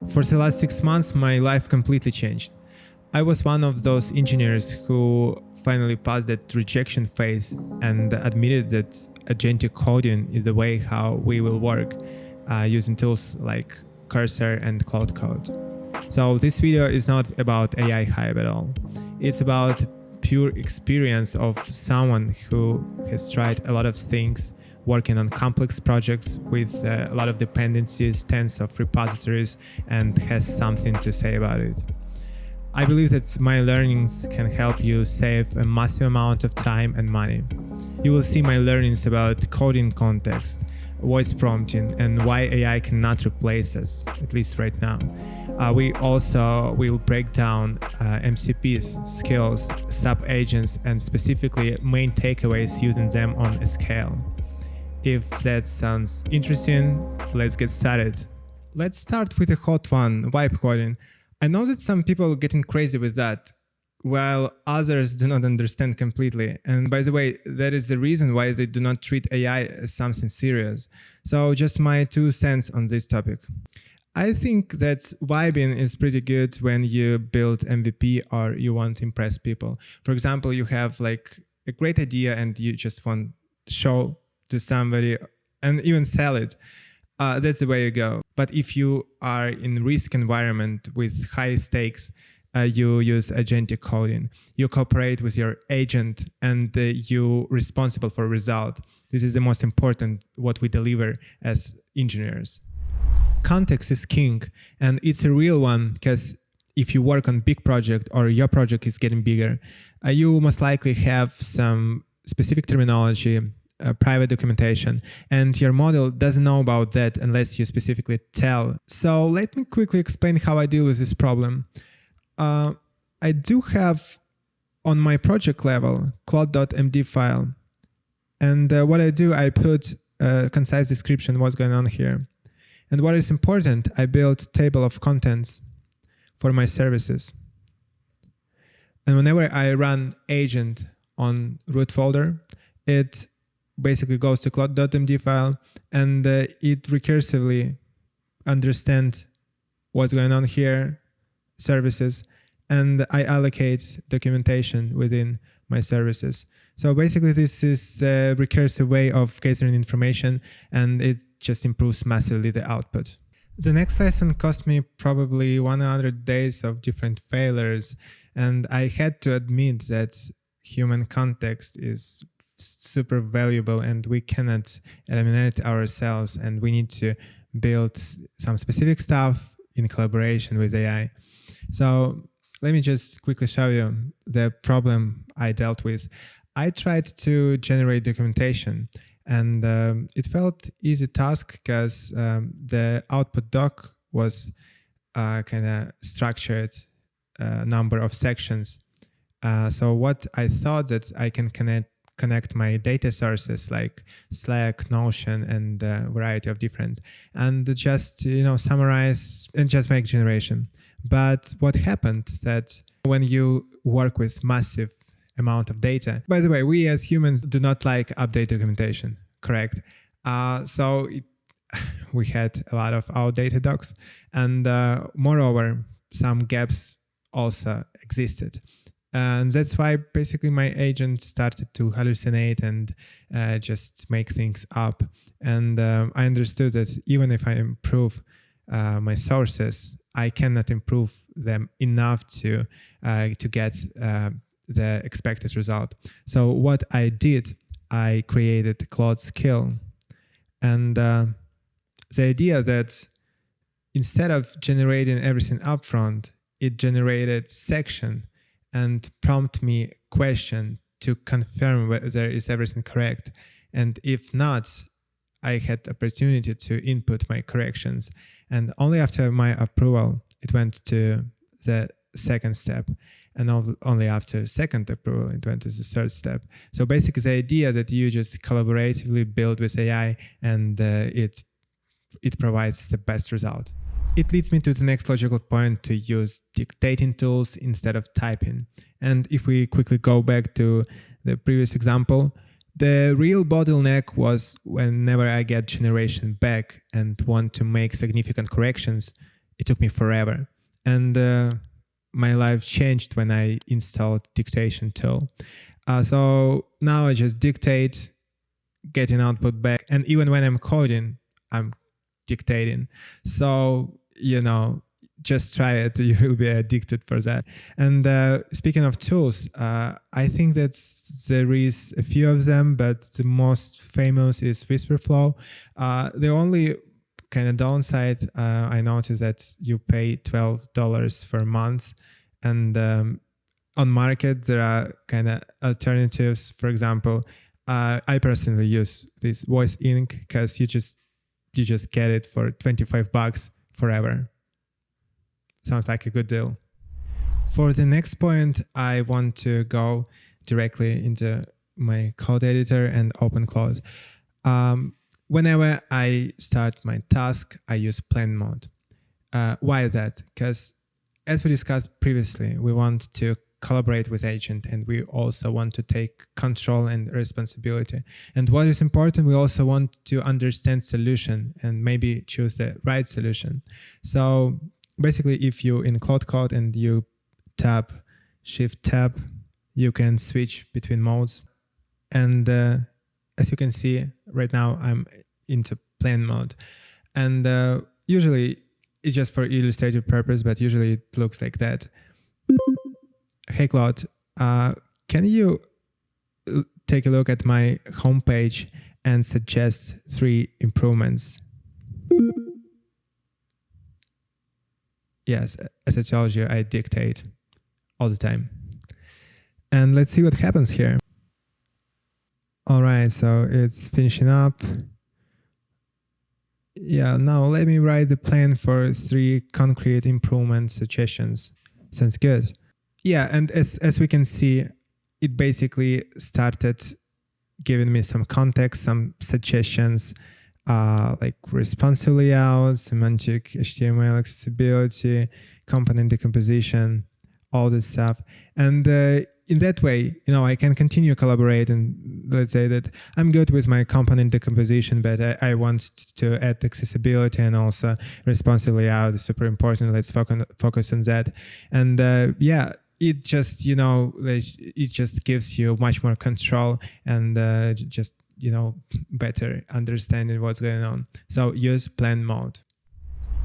For the last 6 months, my life completely changed. I was one of those engineers who finally passed that rejection phase and admitted that agentic coding is the way how we will work using tools like Cursor and Claude Code. So this video is not about AI hype at all. It's about pure experience of someone who has tried a lot of things, working on complex projects with a lot of dependencies, tens of repositories, and has something to say about it. I believe that my learnings can help you save a massive amount of time and money. You will see my learnings about coding context, voice prompting, and why AI cannot replace us, at least right now. We also will break down MCPs, skills, subagents, and specifically main takeaways using them on a scale. If that sounds interesting, let's get started. Let's start with a hot one, vibe coding. I know that some people are getting crazy with that, while others do not understand completely. And by the way, that is the reason why they do not treat AI as something serious. So just my 2 cents on this topic. I think that vibing is pretty good when you build MVP or you want to impress people. For example, you have like a great idea and you just want to show to somebody and even sell it. That's the way you go. But if you are in risk environment with high stakes, you use agentic coding. You cooperate with your agent and you responsible for result. This is the most important what we deliver as engineers. Context is king, and it's a real one because if you work on big project or your project is getting bigger, you most likely have some specific terminology, private documentation, and your model doesn't know about that unless you specifically tell. So let me quickly explain how I deal with this problem. I do have on my project level Claude.md file, and what I do, I put a concise description what's going on here. And what is important, I built table of contents for my services. And whenever I run agent on root folder, it basically goes to Claude.md file and it recursively understands what's going on here, services, and I allocate documentation within my services. So basically this is a recursive way of gathering information and it just improves massively the output. The next lesson cost me probably 100 days of different failures, and I had to admit that human context is super valuable and we cannot eliminate ourselves, and we need to build some specific stuff in collaboration with AI. So let me just quickly show you the problem I dealt with. I tried to generate documentation and it felt easy task because the output doc was kind of structured number of sections. So what I thought that I can connect my data sources like Slack, Notion, and a variety of different, and just summarize and just make generation. But what happened that when you work with massive amount of data, by the way, we as humans do not like update documentation, correct? We had a lot of outdated docs, and moreover, some gaps also existed. And that's why basically my agent started to hallucinate and just make things up. And I understood that even if I improve my sources, I cannot improve them enough to get the expected result. So what I did, I created Claude skill. And the idea that instead of generating everything upfront, it generated section and prompt me question to confirm whether is everything correct. And if not, I had the opportunity to input my corrections. And only after my approval, it went to the second step. And only after second approval, it went to the third step. So basically the idea that you just collaboratively build with AI and it provides the best result. It leads me to the next logical point, to use dictating tools instead of typing. And if we quickly go back to the previous example, the real bottleneck was whenever I get generation back and want to make significant corrections, it took me forever. And my life changed when I installed dictation tool. So now I just dictate, get an output back. And even when I'm coding, I'm dictating. So, just try it. You will be addicted for that. And speaking of tools, I think that there is a few of them, but the most famous is Whisperflow. The only kind of downside, I noticed that you pay $12 for a month, and on market there are kind of alternatives. For example, I personally use this Voice Inc. because you just get it for $25 forever. Sounds like a good deal. For the next point, I want to go directly into my code editor and open Claude. Whenever I start my task, I use plan mode. Why that? Because as we discussed previously, we want to collaborate with agent, and we also want to take control and responsibility. And what is important, we also want to understand solution and maybe choose the right solution. So basically, if you in Claude Code and you tap Shift Tab, you can switch between modes. And as you can see right now, I'm into plan mode. And usually it's just for illustrative purpose, but usually it looks like that. Hey Claude, can you take a look at my homepage and suggest 3 improvements? Yes, as I told you, I dictate all the time. And let's see what happens here. All right, so it's finishing up. Yeah, now let me write the plan for 3 concrete improvement suggestions. Sounds good. Yeah, and as we can see, it basically started giving me some context, some suggestions, like responsive layout, semantic HTML accessibility, component decomposition, all this stuff. And in that way, I can continue collaborate, and let's say that I'm good with my component decomposition, but I want to add accessibility and also responsive layout is super important. Let's focus on that. And yeah, it just, it just gives you much more control and just, better understanding what's going on. So use plan mode.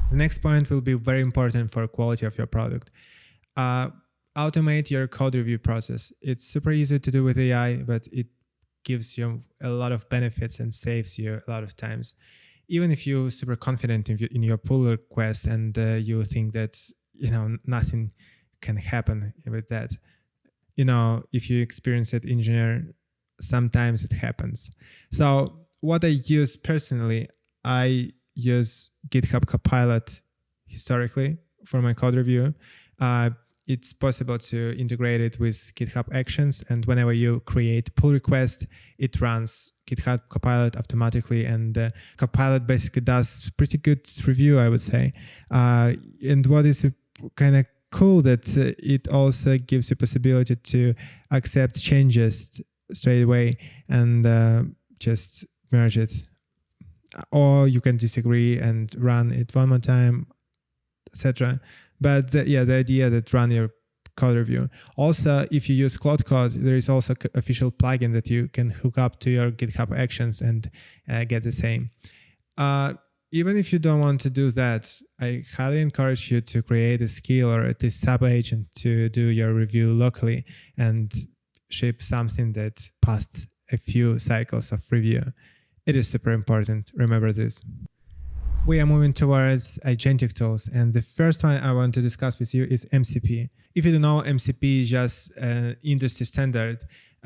The next point will be very important for quality of your product. Automate your code review process. It's super easy to do with AI, but it gives you a lot of benefits and saves you a lot of times. Even if you're super confident in your pull request and you think that, nothing can happen with that. If you experience it, engineer, sometimes it happens. So what I use personally, I use GitHub Copilot historically for my code review. It's possible to integrate it with GitHub Actions, and whenever you create pull request, it runs GitHub Copilot automatically, and Copilot basically does pretty good review, I would say. And what is kind of cool that it also gives you possibility to accept changes straight away and just merge it. Or you can disagree and run it one more time, etc. But the idea that run your code review. Also, if you use Claude Code, there is also official plugin that you can hook up to your GitHub Actions and get the same. Even if you don't want to do that, I highly encourage you to create a skill or at least subagent to do your review locally and ship something that passed a few cycles of review. It is super important. Remember this. We are moving towards agentic tools, and the first one I want to discuss with you is MCP. If you don't know, MCP is just an industry standard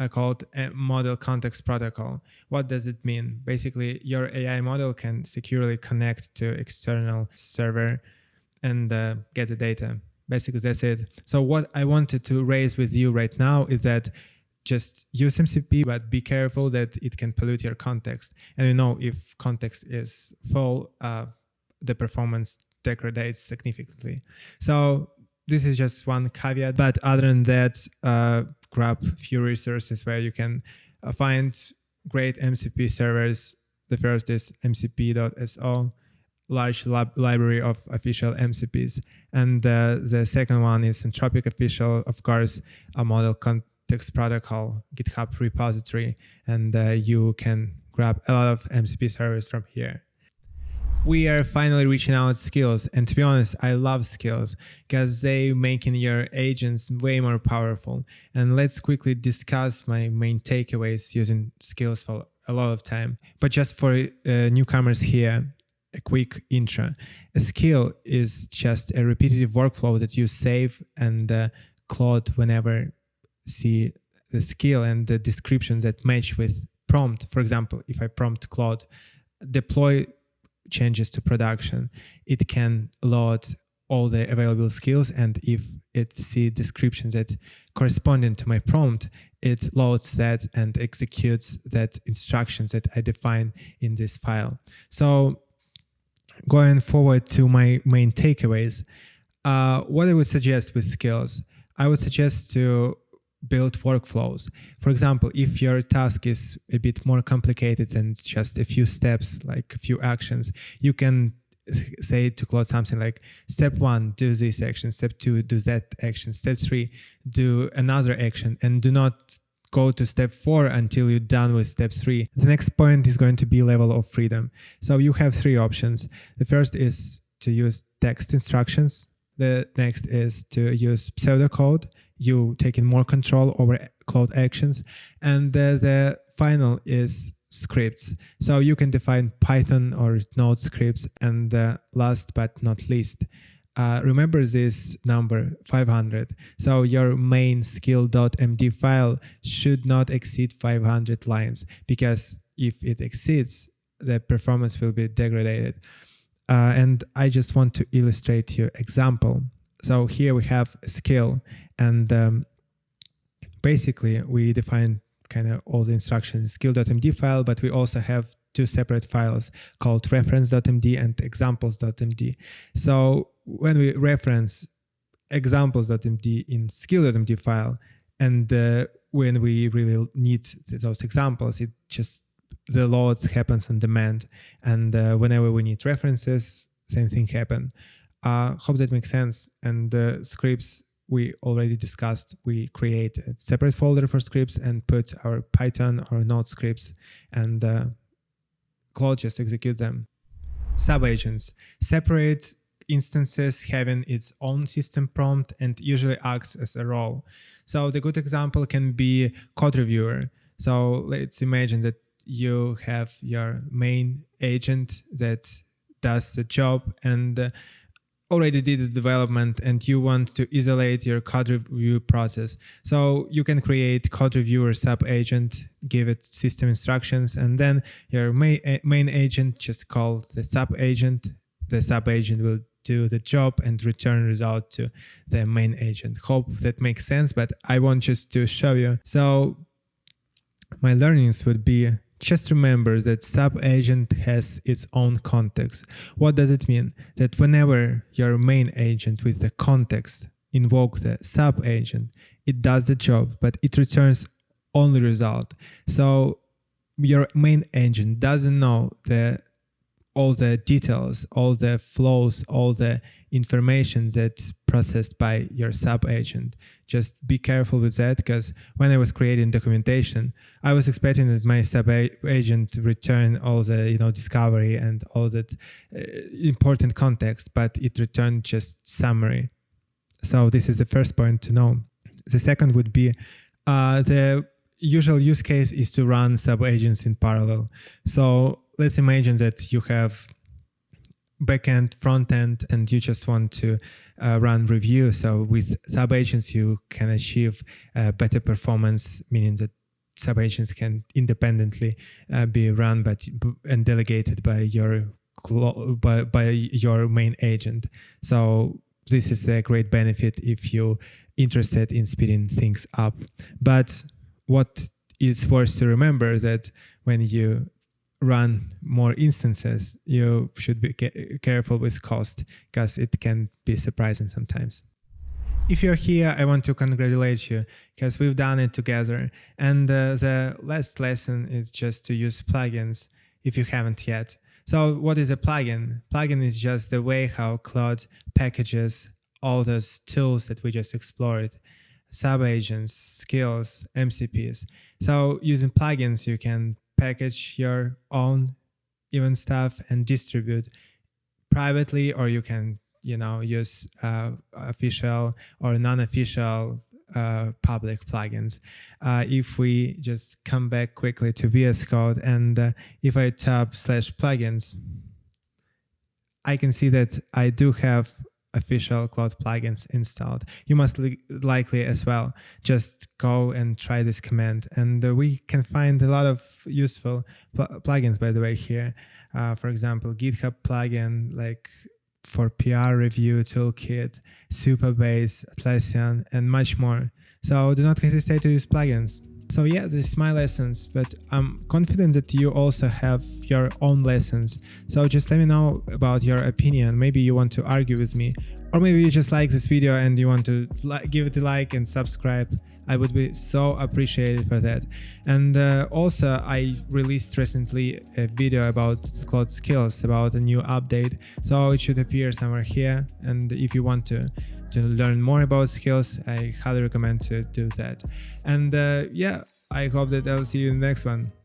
called a Model Context Protocol. What does it mean? Basically, your AI model can securely connect to external server and get the data. Basically, that's it. So what I wanted to raise with you right now is that just use MCP, but be careful that it can pollute your context. And if context is full, the performance degrades significantly. So this is just one caveat. But other than that, grab a few resources where you can find great MCP servers. The first is mcp.so. large library of official MCPs. And the second one is Anthropic official, of course, a model context protocol, GitHub repository, and you can grab a lot of MCP servers from here. We are finally reaching out skills, and to be honest, I love skills because they making your agents way more powerful. And let's quickly discuss my main takeaways using skills for a lot of time. But just for newcomers here, a quick intro. A skill is just a repetitive workflow that you save, and Claude whenever see the skill and the descriptions that match with prompt. For example, if I prompt Claude, deploy changes to production, it can load all the available skills, and if it see descriptions that corresponding to my prompt, it loads that and executes that instructions that I define in this file. So going forward to my main takeaways, what I would suggest with skills, I would suggest to build workflows. For example, if your task is a bit more complicated than just a few steps, like a few actions, you can say to Claude something like, step 1, do this action, step 2, do that action, step 3, do another action, and do not go to step 4 until you're done with step 3. The next point is going to be level of freedom. So you have 3 options. The first is to use text instructions. The next is to use pseudocode. You taking more control over Claude actions. And the final is scripts. So you can define Python or Node scripts. And last but not least, remember this number 500. So your main skill.md file should not exceed 500 lines, because if it exceeds, the performance will be degraded. And I just want to illustrate your example. So here we have a skill, and basically we define kind of all the instructions in skill.md file, but we also have 2 separate files called reference.md and examples.md. So when we reference examples.md in skill.md file, and when we really need those examples, it just the loads happens on demand, and whenever we need references, same thing happen. Hope that makes sense. And the scripts we already discussed, we create a separate folder for scripts and put our Python or Node scripts, and Claude just execute them. Subagents, separate instances having its own system prompt and usually acts as a role. So the good example can be code reviewer. So let's imagine that you have your main agent that does the job and already did the development, and you want to isolate your code review process. So you can create code reviewer sub-agent, give it system instructions, and then your main agent just call the sub-agent. The sub-agent will do the job and return result to the main agent. Hope that makes sense, but I want just to show you. So my learnings would be, just remember that sub-agent has its own context. What does it mean? That whenever your main agent with the context invoke the sub-agent, it does the job, but it returns only result. So your main agent doesn't know all the details, all the flows, all the information that's processed by your sub-agent. Just be careful with that, because when I was creating documentation, I was expecting that my sub-agent return all the discovery and all that important context, but it returned just summary. So this is the first point to know. The second would be the usual use case is to run sub-agents in parallel. So let's imagine that you have backend, frontend, and you just want to run review. So with sub-agents, you can achieve better performance, meaning that sub-agents can independently be run and delegated by your main agent. So this is a great benefit if you're interested in speeding things up. But what is worth to remember that when you run more instances, you should be careful with cost, because it can be surprising sometimes. If you're here, I want to congratulate you, because we've done it together. And the last lesson is just to use plugins if you haven't yet. So what is a plugin? Plugin is just the way how Claude packages all those tools that we just explored, subagents, skills, MCPs. So using plugins, you can package your own even stuff and distribute privately, or you can use official or non-official public plugins. If we just come back quickly to VS Code, and if I tap /plugins, I can see that I do have official Claude plugins installed. You must likely as well. Just go and try this command, and we can find a lot of useful plugins, by the way, here. For example, GitHub plugin, like for PR review, toolkit, Supabase, Atlassian, and much more. So do not hesitate to use plugins. So yeah, this is my lessons, but I'm confident that you also have your own lessons. So just let me know about your opinion. Maybe you want to argue with me, or maybe you just like this video and you want to give it a like and subscribe. I would be so appreciated for that. And also, I released recently a video about Claude skills, about a new update. So it should appear somewhere here. And if you want to learn more about skills, I highly recommend to do that. And yeah, I hope that I'll see you in the next one.